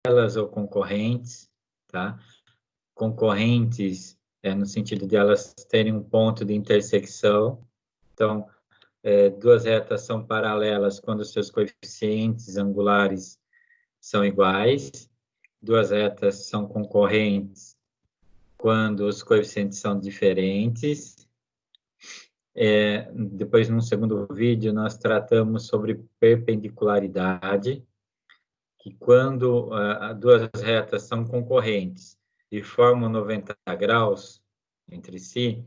paralelas ou concorrentes, tá? Concorrentes no sentido de elas terem um ponto de intersecção. Então, duas retas são paralelas quando os seus coeficientes angulares são iguais. Duas retas são concorrentes quando os coeficientes são diferentes. Depois, num segundo vídeo, nós tratamos sobre perpendicularidade, que quando duas retas são concorrentes e formam 90 graus entre si,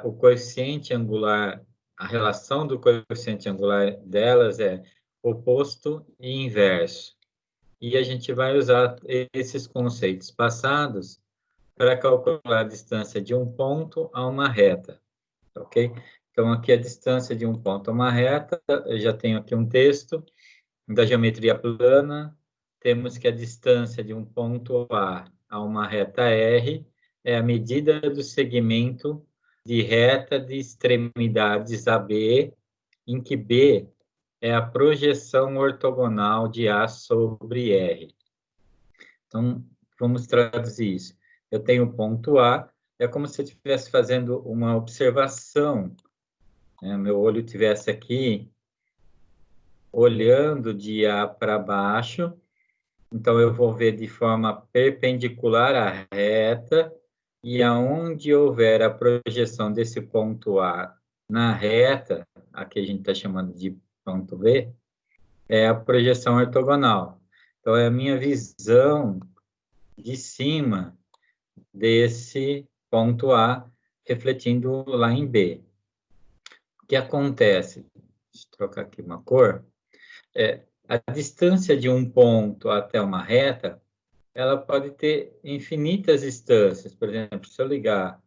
o coeficiente angular, a relação do coeficiente angular delas é oposto e inverso. E a gente vai usar esses conceitos passados para calcular a distância de um ponto a uma reta, ok? Então, aqui a distância de um ponto a uma reta, eu já tenho aqui um texto da geometria plana, temos que a distância de um ponto a uma reta R é a medida do segmento de reta de extremidades AB, em que B é a projeção ortogonal de A sobre R. Então, vamos traduzir isso. Eu tenho o ponto A, é como se eu estivesse fazendo uma observação, né? Meu olho estivesse aqui, olhando de A para baixo, então eu vou ver de forma perpendicular à reta, e aonde houver a projeção desse ponto A na reta, aqui a gente está chamando de ponto B, é a projeção ortogonal. Então, é a minha visão de cima desse ponto A, refletindo lá em B. O que acontece? Deixa eu trocar aqui uma cor. A distância de um ponto até uma reta, ela pode ter infinitas distâncias. Por exemplo, se eu ligar...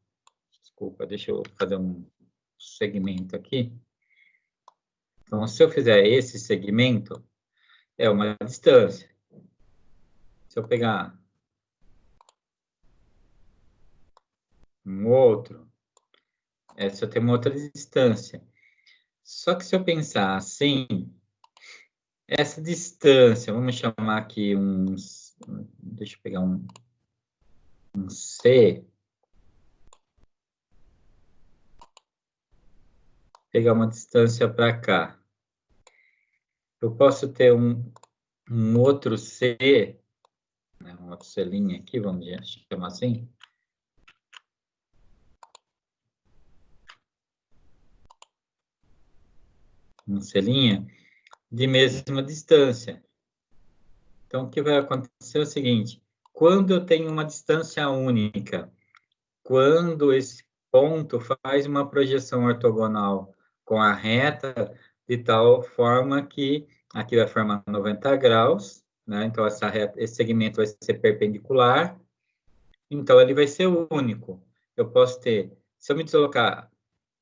Desculpa, deixa eu fazer um segmento aqui. Então, se eu fizer esse segmento, é uma distância. Se eu pegar um outro, se eu tenho uma outra distância. Só que se eu pensar assim, essa distância, vamos chamar aqui deixa eu pegar um C, pegar uma distância para cá. Eu posso ter um outro C, né, um outro C' aqui, vamos chamar assim. Um C' de mesma distância. Então, o que vai acontecer é o seguinte, quando eu tenho uma distância única, quando esse ponto faz uma projeção ortogonal com a reta, de tal forma que aqui vai formar 90 graus, né? Então, esse segmento vai ser perpendicular, então ele vai ser único. Eu posso ter, se eu me deslocar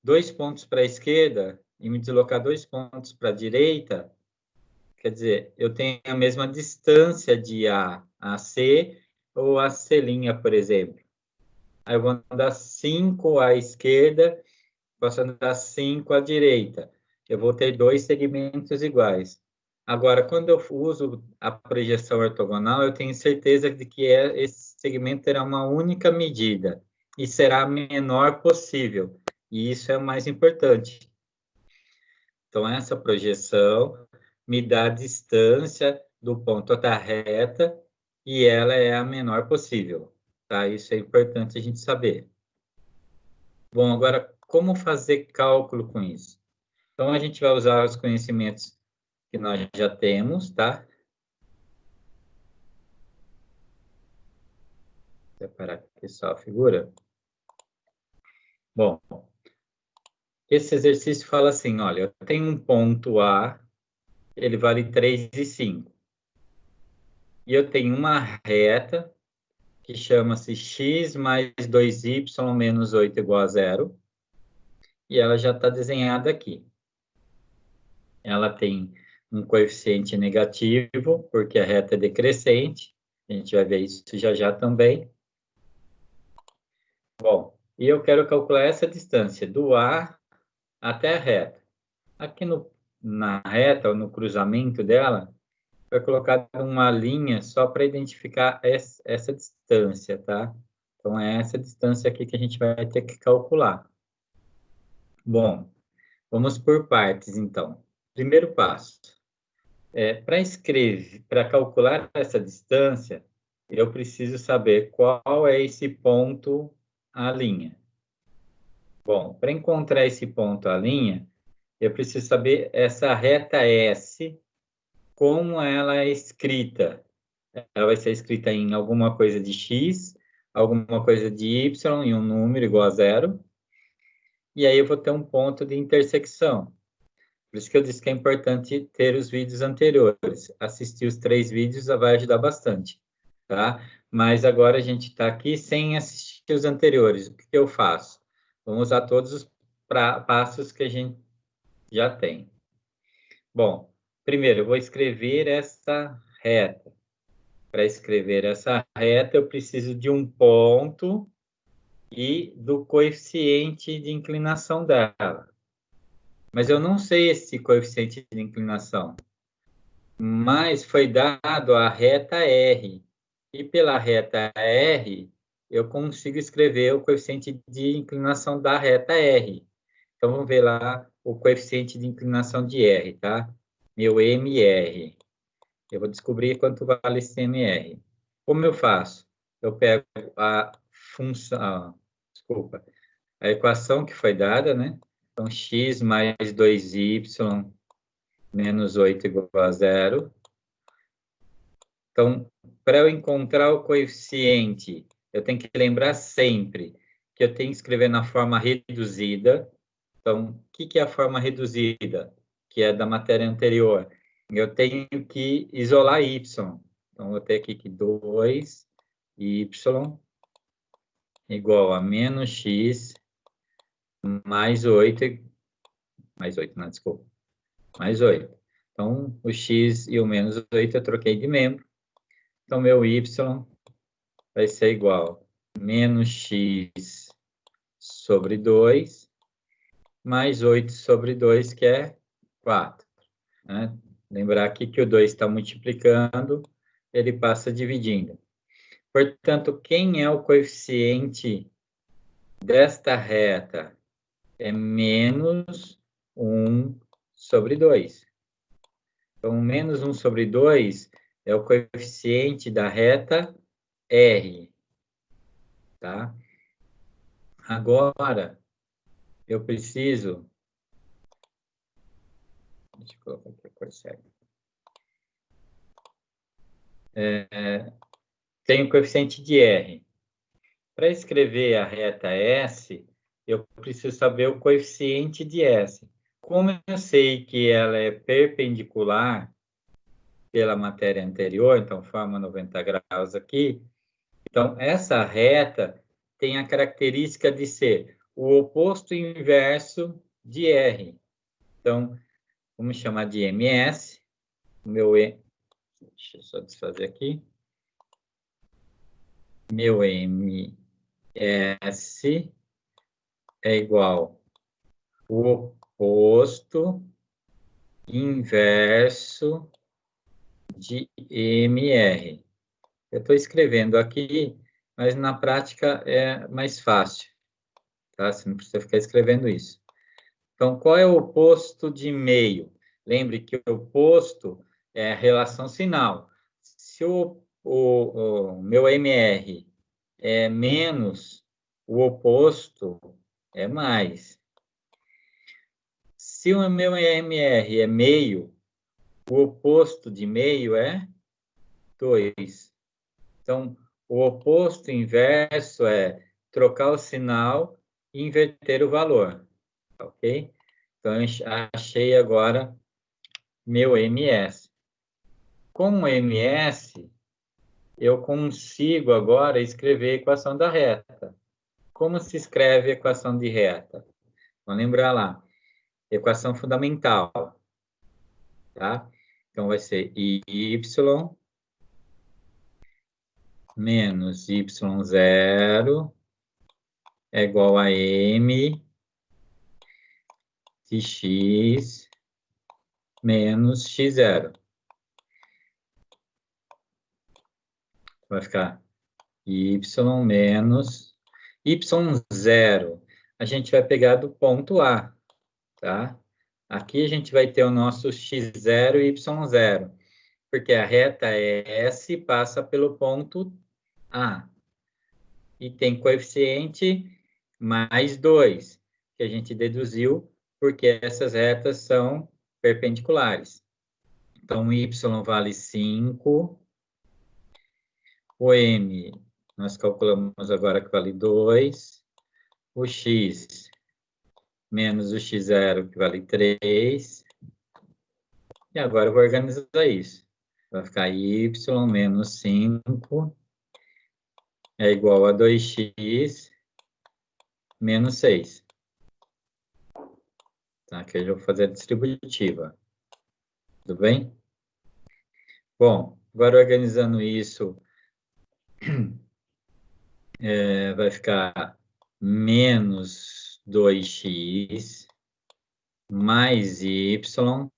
2 pontos para a esquerda e me deslocar 2 pontos para a direita, quer dizer, eu tenho a mesma distância de A a C, ou a C', por exemplo. Aí eu vou andar 5 à esquerda, posso andar 5 à direita. Eu vou ter 2 segmentos iguais. Agora, quando eu uso a projeção ortogonal, eu tenho certeza de que esse segmento terá uma única medida e será a menor possível. E isso é o mais importante. Então, essa projeção me dá a distância do ponto da reta e ela é a menor possível. Tá? Isso é importante a gente saber. Bom, agora, como fazer cálculo com isso? Então, a gente vai usar os conhecimentos que nós já temos, tá? Vou separar aqui só a figura. Bom, esse exercício fala assim, olha, eu tenho um ponto A, ele vale 3,5. E eu tenho uma reta que chama-se x mais 2y menos 8 igual a 0. E ela já está desenhada aqui. Ela tem um coeficiente negativo, porque a reta é decrescente. A gente vai ver isso já já também. Bom, e eu quero calcular essa distância do A até a reta. Aqui na reta, ou no cruzamento dela, foi colocada uma linha só para identificar essa distância, tá? Então, é essa distância aqui que a gente vai ter que calcular. Bom, vamos por partes, então. Primeiro passo. Para calcular essa distância, eu preciso saber qual é esse ponto à linha. Bom, para encontrar esse ponto à linha, eu preciso saber essa reta S, como ela é escrita. Ela vai ser escrita em alguma coisa de x, alguma coisa de y e um número igual a zero. E aí eu vou ter um ponto de intersecção. Por isso que eu disse que é importante ter os vídeos anteriores. Assistir os 3 vídeos vai ajudar bastante, tá? Mas agora a gente está aqui sem assistir os anteriores. O que eu faço? Vamos usar todos os passos que a gente já tem. Bom, primeiro eu vou escrever essa reta. Para escrever essa reta, eu preciso de um ponto e do coeficiente de inclinação dela. Mas eu não sei esse coeficiente de inclinação. Mas foi dado a reta R. E pela reta R, eu consigo escrever o coeficiente de inclinação da reta R. Então, vamos ver lá o coeficiente de inclinação de R, tá? Meu MR. Eu vou descobrir quanto vale esse MR. Como eu faço? Eu pego a função, desculpa, a equação que foi dada, né? Então, x mais 2y menos 8 igual a zero. Então, para eu encontrar o coeficiente, eu tenho que lembrar sempre que eu tenho que escrever na forma reduzida. Então, o que é a forma reduzida? Que é da matéria anterior. Eu tenho que isolar y. Então, eu vou ter aqui que 2y igual a menos x mais 8, não, desculpa, mais 8. Então, o x e o menos 8 eu troquei de membro. Então, meu y vai ser igual a menos x sobre 2, mais 8 sobre 2, que é 4. Né? Lembrar aqui que o 2 está multiplicando, ele passa dividindo. Portanto, quem é o coeficiente desta reta? É menos 1 sobre 2. Então, menos 1 sobre 2 é o coeficiente da reta R. Tá? Agora, eu preciso... Deixa eu colocar aqui a cor certa. Tem o coeficiente de R. Para escrever a reta S, eu preciso saber o coeficiente de S. Como eu sei que ela é perpendicular pela matéria anterior, então forma 90 graus aqui, então essa reta tem a característica de ser o oposto inverso de R. Então, vamos chamar de MS. O meu E, deixa eu só desfazer aqui. Meu MS é igual o oposto inverso de MR. Eu estou escrevendo aqui, mas na prática é mais fácil, tá? Você não precisa ficar escrevendo isso. Então, qual é o oposto de meio? Lembre que o oposto é a relação sinal. Se o meu MR é menos, o oposto é mais. Se o meu MR é meio, o oposto de meio é 2. Então, o oposto inverso é trocar o sinal e inverter o valor, ok? Então, eu achei agora meu MS. Com o MS, eu consigo agora escrever a equação da reta. Como se escreve a equação de reta? Vamos lembrar lá. Equação fundamental, tá? Então, vai ser y menos y0 é igual a m de x menos x0. Vai ficar y menos y0. A gente vai pegar do ponto A, tá? Aqui a gente vai ter o nosso x0 e y0, porque a reta S passa pelo ponto A. E tem coeficiente mais 2, que a gente deduziu porque essas retas são perpendiculares. Então, y vale 5. O m, nós calculamos agora que vale 2. O x menos o x0, que vale 3. E agora eu vou organizar isso. Vai ficar y menos 5 é igual a 2x menos 6. Tá? Aqui eu vou fazer a distributiva. Tudo bem? Bom, agora organizando isso, vai ficar menos 2x mais y,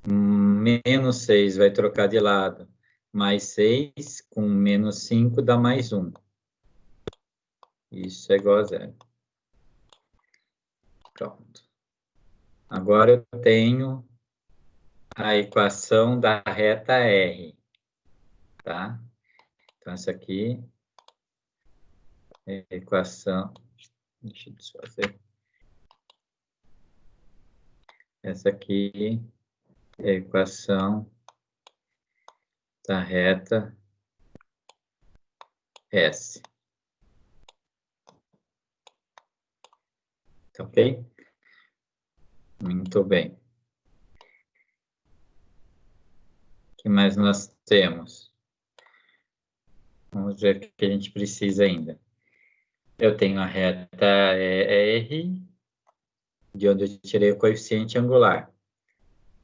menos 6 vai trocar de lado, mais 6 com menos 5 dá mais 1. Isso é igual a 0. Pronto. Agora eu tenho a equação da reta R, tá? Então, essa aqui é a equação... Deixa eu desfazer. Essa aqui é a equação da reta S. Tá ok? Muito bem. O que mais nós temos? Vamos ver o que a gente precisa ainda. Eu tenho a reta R, de onde eu tirei o coeficiente angular.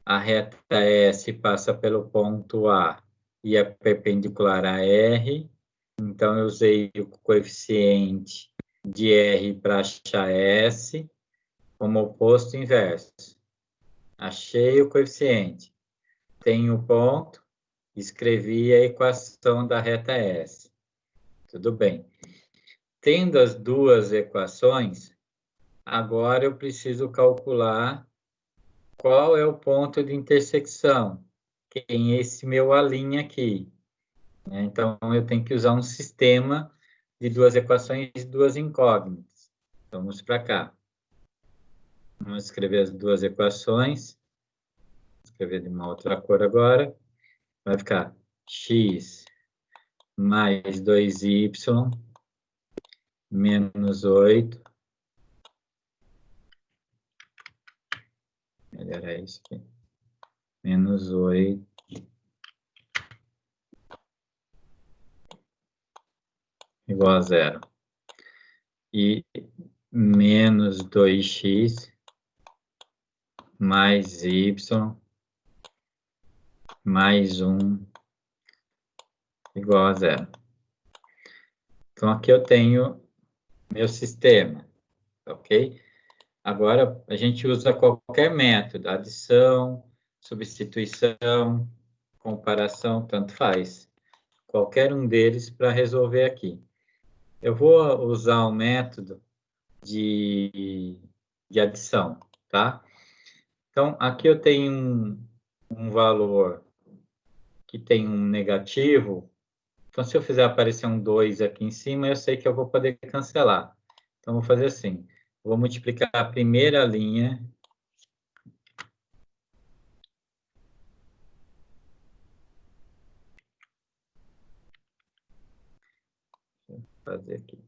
A reta S passa pelo ponto A e é perpendicular a R. Então, eu usei o coeficiente de R para achar S como oposto inverso. Achei o coeficiente. Tenho o ponto, escrevi a equação da reta S. Tudo bem. Tendo as duas equações, agora eu preciso calcular qual é o ponto de intersecção, que é esse meu A' aqui. Então, eu tenho que usar um sistema de duas equações e duas incógnitas. Vamos para cá. Vamos escrever as duas equações. Vou escrever de uma outra cor agora. Vai ficar x mais 2y menos 8. Melhorar isso aqui. Menos 8. Igual a 0. E menos 2x mais y mais 1 igual a 0. Então, aqui eu tenho meu sistema, ok? Agora, a gente usa qualquer método, adição, substituição, comparação, tanto faz. Qualquer um deles para resolver aqui. Eu vou usar o método de adição, tá? Então, aqui eu tenho um valor que tem um negativo. Então, se eu fizer aparecer um 2 aqui em cima, eu sei que eu vou poder cancelar. Então, vou fazer assim. Vou multiplicar a primeira linha. Vou fazer aqui.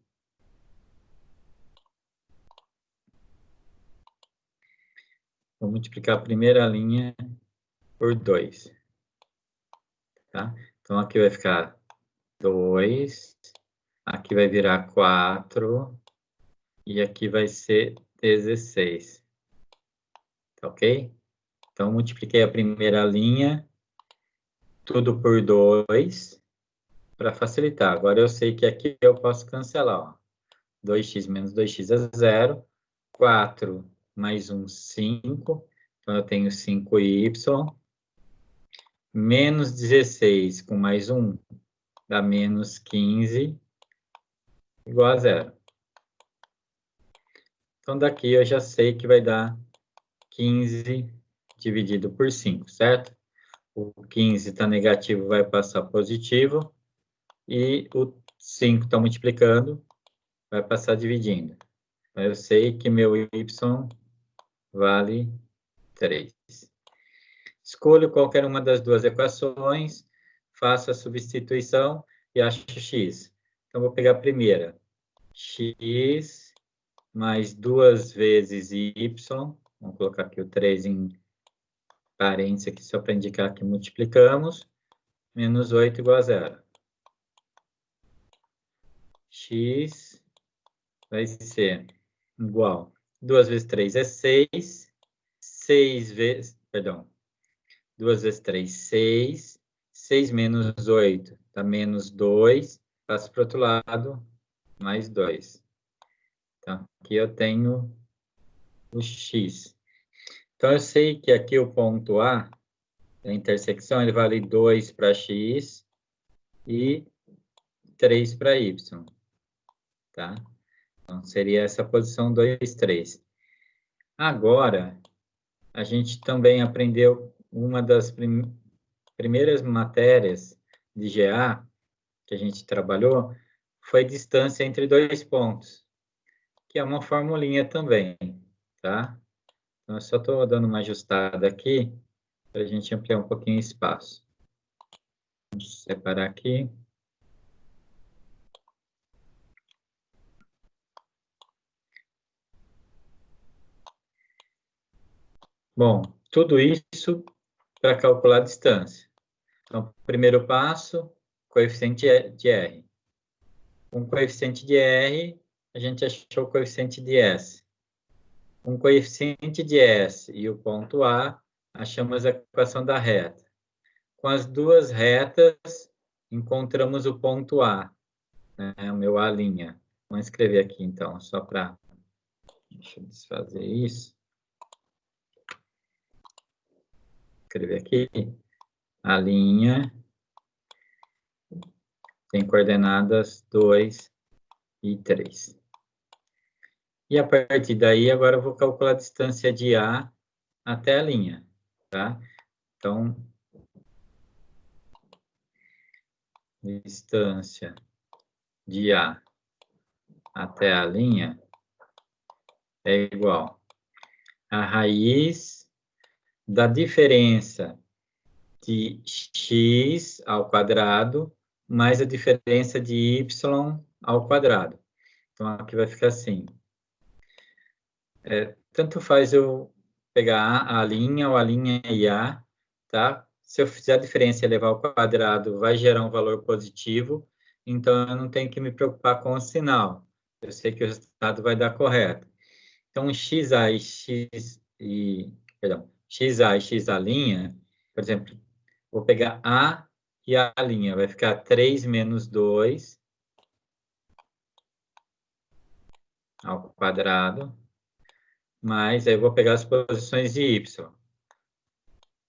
Vou multiplicar a primeira linha por 2. Tá? Então, aqui vai ficar 2. Aqui vai virar 4. E aqui vai ser 16. Tá ok? Então, multipliquei a primeira linha, tudo por 2, para facilitar. Agora, eu sei que aqui eu posso cancelar. Ó. 2x menos 2x é 0. 4 mais 1, 5. Então, eu tenho 5y menos 16 com mais 1 dá menos 15 igual a 0. Então, daqui eu já sei que vai dar 15 dividido por 5, certo? O 15 está negativo, vai passar positivo. E o 5 está multiplicando, vai passar dividindo. Eu sei que meu y vale 3. Escolho qualquer uma das duas equações, faço a substituição e acho x. Então, vou pegar a primeira. X mais 2 vezes y. Vamos colocar aqui o 3 em parênteses aqui, só para indicar que multiplicamos. Menos 8 igual a 0. X vai ser igual. 2 vezes 3 é 6. 6 vezes... Perdão. 2 vezes 3, 6. 6 menos 8 dá menos 2. Passo para o outro lado, mais 2. Então, aqui eu tenho o x. Então, eu sei que aqui o ponto A, a intersecção, ele vale 2 para x e 3 para y. Tá? Então, seria essa posição 2, 3. Agora, a gente também aprendeu uma das primeiras matérias de GA que a gente trabalhou, foi distância entre dois pontos, que é uma formulinha também, tá? Então, eu só estou dando uma ajustada aqui, para a gente ampliar um pouquinho o espaço. Vamos separar aqui. Bom, tudo isso para calcular a distância. Então, primeiro passo, coeficiente de R. Com o coeficiente de R, a gente achou o coeficiente de S. Com o coeficiente de S e o ponto A, achamos a equação da reta. Com as duas retas, encontramos o ponto A, né, o meu A'. Vamos escrever aqui, então, só para... Deixa eu desfazer isso. Escrever aqui. A' tem coordenadas 2 e 3. E a partir daí, agora eu vou calcular a distância de A até a linha, tá? Então, distância de A até a linha é igual a raiz da diferença de x ao quadrado mais a diferença de y ao quadrado. Então, aqui vai ficar assim. Tanto faz eu pegar a linha ou a linha e A, tá? Se eu fizer a diferença e levar ao quadrado, vai gerar um valor positivo, então eu não tenho que me preocupar com o sinal. Eu sei que o resultado vai dar correto. Então, xa e xa e xa', por exemplo, vou pegar A e a linha, vai ficar 3 menos 2 ao quadrado, mas aí eu vou pegar as posições de y,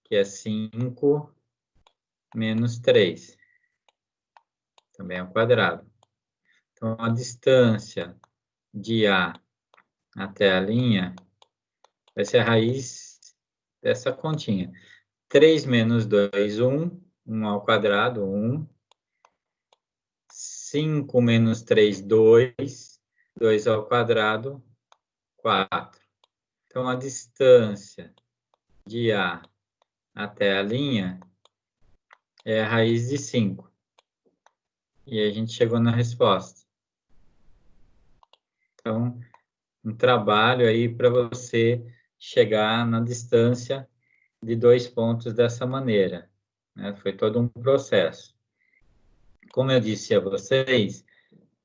que é 5 menos 3, também ao quadrado. Então, a distância de A até a linha vai ser a raiz dessa continha. 3 menos 2, 1. 1 ao quadrado, 1. 5 menos 3, 2. 2 ao quadrado, 4. Então, a distância de A até a linha é a raiz de 5. E a gente chegou na resposta. Então, um trabalho aí para você chegar na distância de dois pontos dessa maneira, né? Foi todo um processo. Como eu disse a vocês,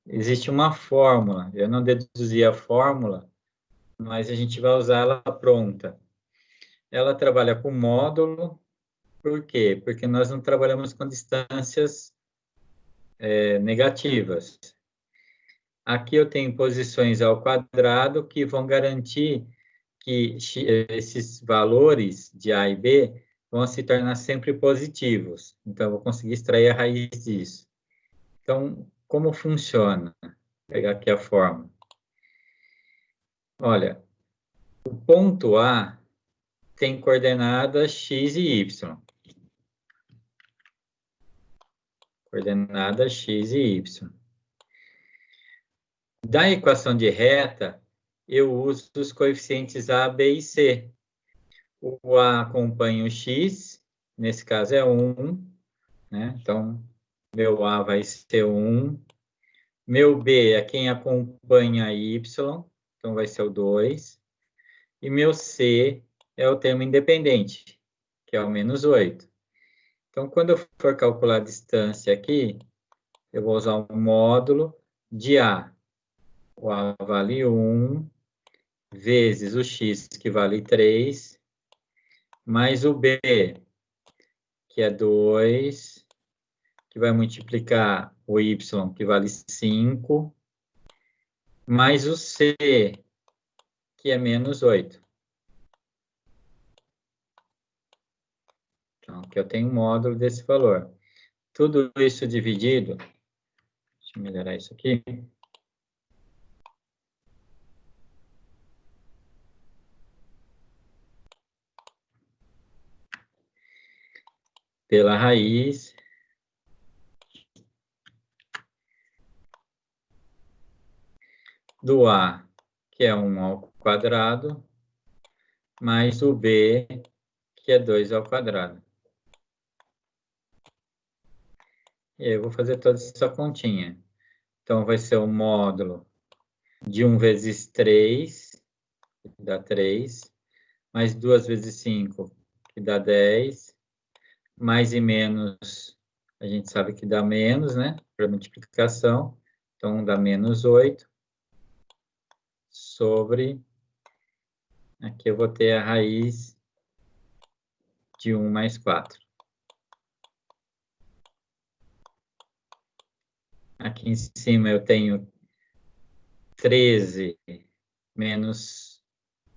existe uma fórmula. Eu não deduzi a fórmula, mas a gente vai usar ela pronta. Ela trabalha com módulo. Por quê? Porque nós não trabalhamos com distâncias negativas. Aqui eu tenho posições ao quadrado que vão garantir que esses valores de A e B vão se tornar sempre positivos. Então, eu vou conseguir extrair a raiz disso. Então, como funciona? Vou pegar aqui a fórmula. Olha, o ponto A tem coordenadas x e y. Coordenadas x e y. Da equação de reta, eu uso os coeficientes A, B e C. O A acompanha o x, nesse caso é 1, né? Então, meu A vai ser 1. Meu B é quem acompanha y, então vai ser o 2. E meu C é o termo independente, que é o menos 8. Então, quando eu for calcular a distância aqui, eu vou usar um módulo de A. O A vale 1, vezes o x, que vale 3, mais o B, que é 2, que vai multiplicar o y, que vale 5, mais o C, que é menos 8. Então, aqui eu tenho um módulo desse valor. Tudo isso dividido, deixa eu melhorar isso aqui, pela raiz do A, que é 1 ao quadrado, mais o B, que é 2 ao quadrado. E aí eu vou fazer toda essa continha. Então, vai ser o módulo de 1 vezes 3, que dá 3, mais 2 vezes 5, que dá 10, mais e menos, a gente sabe que dá menos, né? Para multiplicação. Então, dá menos 8, sobre, aqui eu vou ter a raiz de 1 mais 4. Aqui em cima eu tenho 13 menos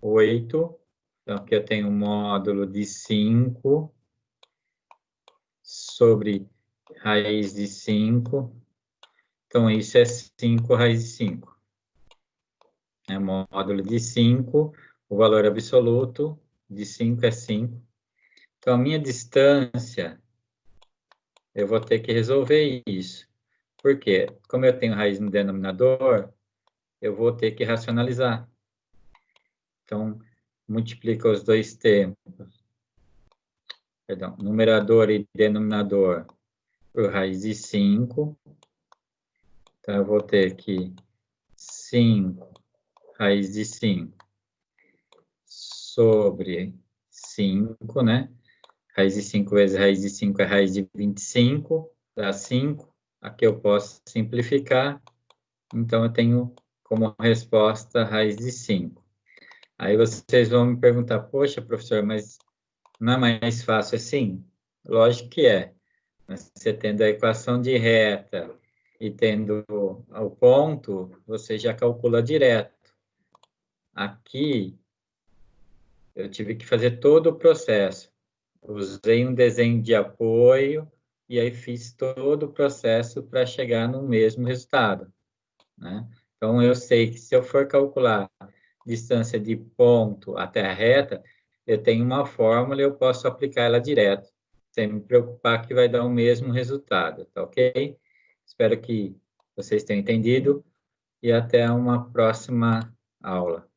8. Então, aqui eu tenho um módulo de 5 sobre raiz de 5. Então, isso é 5 raiz de 5. É módulo de 5, o valor absoluto de 5 é 5. Então, a minha distância, eu vou ter que resolver isso. Por quê? Como eu tenho raiz no denominador, eu vou ter que racionalizar. Então, multiplica os dois termos. Perdão, numerador e denominador por raiz de 5. Então, eu vou ter que 5 raiz de 5 sobre 5, né? Raiz de 5 vezes raiz de 5 é raiz de 25, dá 5. Aqui eu posso simplificar. Então, eu tenho como resposta raiz de 5. Aí vocês vão me perguntar, poxa, professor, mas não é mais fácil assim? Lógico que é. Mas você tendo a equação de reta e tendo o ponto, você já calcula direto. Aqui, eu tive que fazer todo o processo. Usei um desenho de apoio e aí fiz todo o processo para chegar no mesmo resultado, né? Então, eu sei que se eu for calcular distância de ponto até a reta, eu tenho uma fórmula e eu posso aplicar ela direto, sem me preocupar que vai dar o mesmo resultado, tá ok? Espero que vocês tenham entendido e até uma próxima aula.